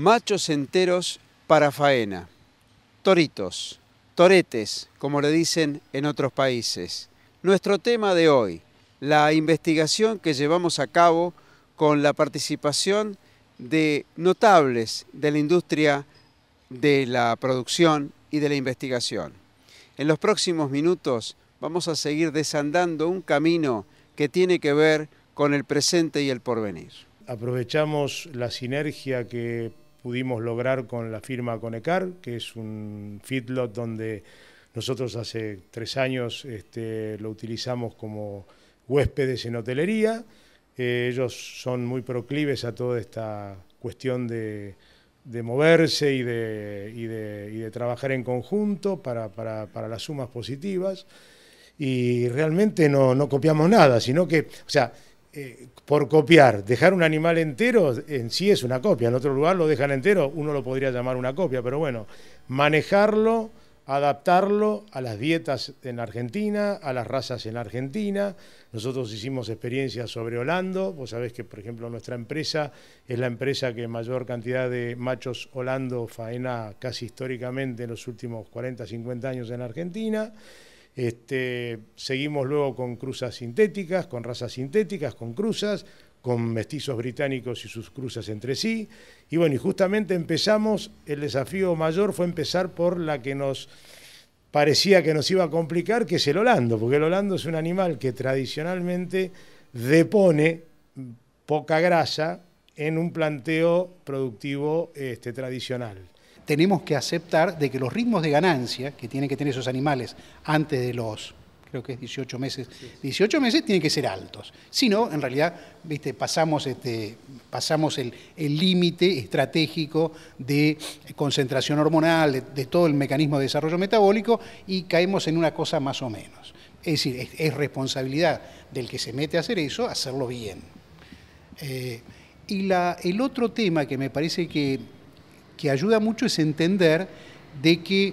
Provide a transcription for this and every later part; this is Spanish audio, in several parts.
Machos enteros para faena, toritos, toretes, como le dicen en otros países. Nuestro tema de hoy, la investigación que llevamos a cabo con la participación de notables de la industria de la producción y de la investigación. En los próximos minutos vamos a seguir desandando un camino que tiene que ver con el presente y el porvenir. Aprovechamos la sinergia que pudimos lograr con la firma Conecar, que es un feedlot donde nosotros hace 3 años lo utilizamos como huéspedes en hotelería. Ellos son muy proclives a toda esta cuestión de moverse y de trabajar en conjunto para las sumas positivas. Y realmente no copiamos nada, sino que, por copiar, dejar un animal entero en sí es una copia. En otro lugar lo dejan entero, uno lo podría llamar una copia, pero bueno, manejarlo, adaptarlo a las dietas en Argentina, a las razas en Argentina. Nosotros hicimos experiencias sobre Holando. Vos sabés que, por ejemplo, nuestra empresa es la empresa que mayor cantidad de machos Holando faena casi históricamente en los últimos 40, 50 años en Argentina. Seguimos luego con cruzas sintéticas, con razas sintéticas, con cruzas, con mestizos británicos y sus cruzas entre sí. Y bueno, y justamente empezamos, el desafío mayor fue empezar por la que nos parecía que nos iba a complicar, que es el holando, porque el holando es un animal que tradicionalmente depone poca grasa en un planteo productivo tradicional. Tenemos que aceptar de que los ritmos de ganancia que tienen que tener esos animales antes de los, creo que es 18 meses, 18 meses tienen que ser altos. Si no, en realidad, pasamos el límite estratégico de concentración hormonal, de todo el mecanismo de desarrollo metabólico y caemos en una cosa más o menos. Es decir, es responsabilidad del que se mete a hacer eso, hacerlo bien. El otro tema que me parece que ayuda mucho es entender de que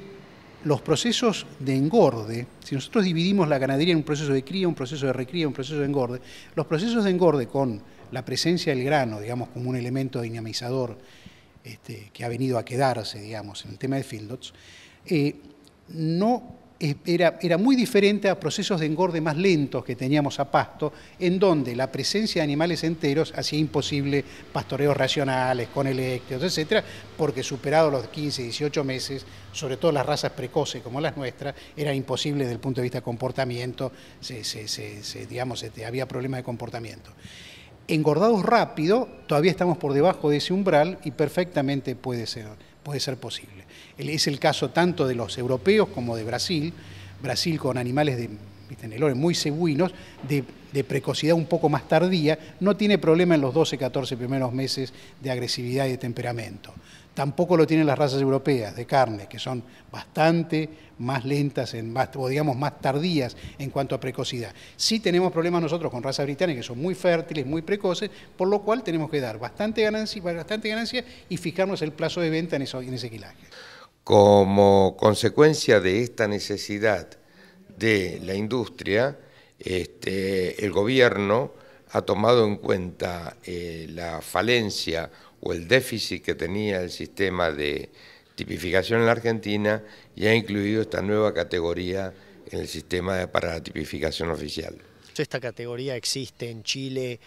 los procesos de engorde, si nosotros dividimos la ganadería en un proceso de cría, un proceso de recría, un proceso de engorde, los procesos de engorde con la presencia del grano, digamos, como un elemento dinamizador que ha venido a quedarse, digamos, en el tema de feedlots, era muy diferente a procesos de engorde más lentos que teníamos a pasto, en donde la presencia de animales enteros hacía imposible pastoreos racionales, con eléctricos, etcétera, porque superados los 15, 18 meses, sobre todo las razas precoces como las nuestras, era imposible desde el punto de vista de comportamiento, había problemas de comportamiento. Engordados rápido, todavía estamos por debajo de ese umbral y perfectamente puede ser posible. Es el caso tanto de los europeos como de Brasil. Brasil con animales de muy cebuinos, de precocidad un poco más tardía, no tiene problema en los 12, 14 primeros meses de agresividad y de temperamento. Tampoco lo tienen las razas europeas de carne, que son bastante más lentas, más tardías en cuanto a precocidad. Sí tenemos problemas nosotros con razas británicas que son muy fértiles, muy precoces, por lo cual tenemos que dar bastante ganancia y fijarnos el plazo de venta en ese quilaje. Como consecuencia de esta necesidad de la industria, el gobierno ha tomado en cuenta la falencia o el déficit que tenía el sistema de tipificación en la Argentina y ha incluido esta nueva categoría en el sistema para la tipificación oficial. Esta categoría existe en Chile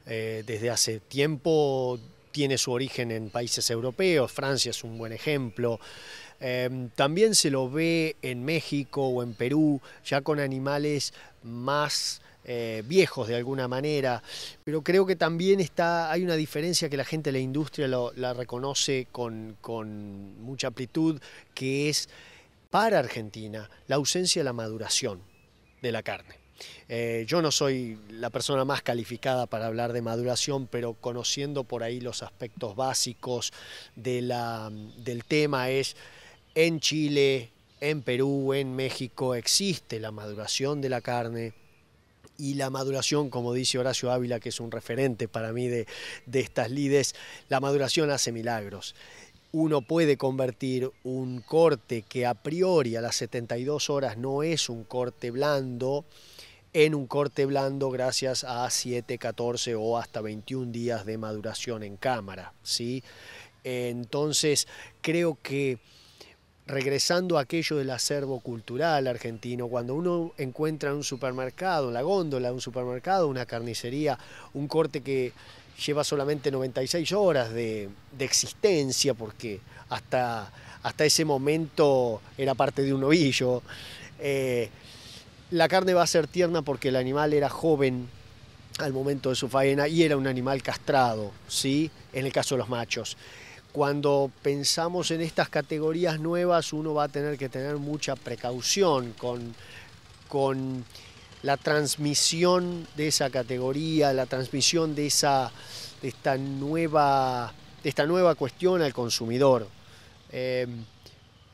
desde hace tiempo, tiene su origen en países europeos, Francia es un buen ejemplo. También se lo ve en México o en Perú, ya con animales más viejos de alguna manera, pero creo que también hay una diferencia que la gente de la industria la reconoce con mucha amplitud, que es para Argentina la ausencia de la maduración de la carne. Yo no soy la persona más calificada para hablar de maduración, pero conociendo por ahí los aspectos básicos del tema en Chile, en Perú, en México existe la maduración de la carne y la maduración, como dice Horacio Ávila, que es un referente para mí de estas lides, la maduración hace milagros. Uno puede convertir un corte que a priori a las 72 horas no es un corte blando, en un corte blando gracias a 7, 14 o hasta 21 días de maduración en cámara, ¿sí? Entonces, creo que regresando a aquello del acervo cultural argentino, cuando uno encuentra en un supermercado, en la góndola de un supermercado, una carnicería, un corte que lleva solamente 96 horas de existencia, porque hasta ese momento era parte de un ovillo, la carne va a ser tierna porque el animal era joven al momento de su faena y era un animal castrado, ¿sí? En el caso de los machos. Cuando pensamos en estas categorías nuevas, uno va a tener que tener mucha precaución con la transmisión de esa categoría, la transmisión de esta nueva cuestión al consumidor.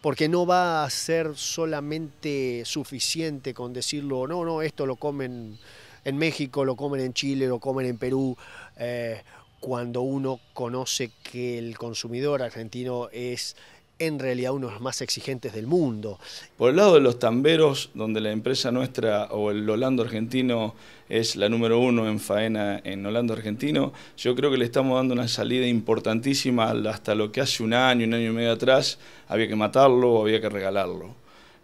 Porque no va a ser solamente suficiente con decirlo, no, esto lo comen en México, lo comen en Chile, lo comen en Perú, cuando uno conoce que el consumidor argentino es en realidad uno de los más exigentes del mundo. Por el lado de los tamberos, donde la empresa nuestra o el Holando argentino es la número 1 en faena en Holando argentino, yo creo que le estamos dando una salida importantísima hasta lo que hace un año y medio atrás había que matarlo o había que regalarlo.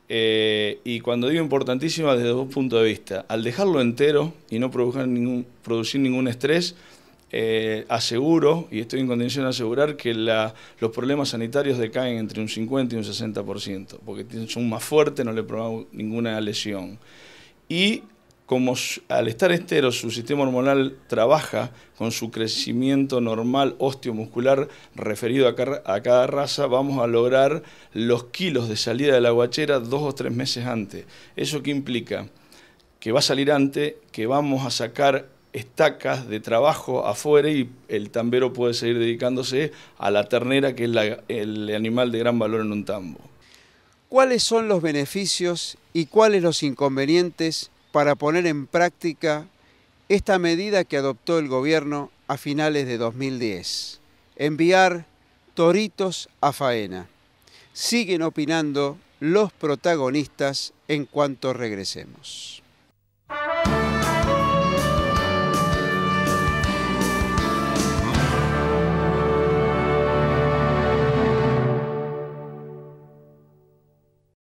Y cuando digo importantísima, desde dos puntos de vista: al dejarlo entero y no producir ningún estrés, aseguro, y estoy en condición de asegurar, que los problemas sanitarios decaen entre un 50 y un 60%, porque son más fuertes, no le provocan ninguna lesión. Y como al estar estero su sistema hormonal trabaja con su crecimiento normal osteomuscular referido a cada raza, vamos a lograr los kilos de salida de la guachera 2 o 3 meses antes. ¿Eso qué implica? Que va a salir antes, que vamos a sacar estacas de trabajo afuera y el tambero puede seguir dedicándose a la ternera, que es el animal de gran valor en un tambo. ¿Cuáles son los beneficios y cuáles los inconvenientes para poner en práctica esta medida que adoptó el gobierno a finales de 2010? Enviar toritos a faena. Siguen opinando los protagonistas en cuanto regresemos.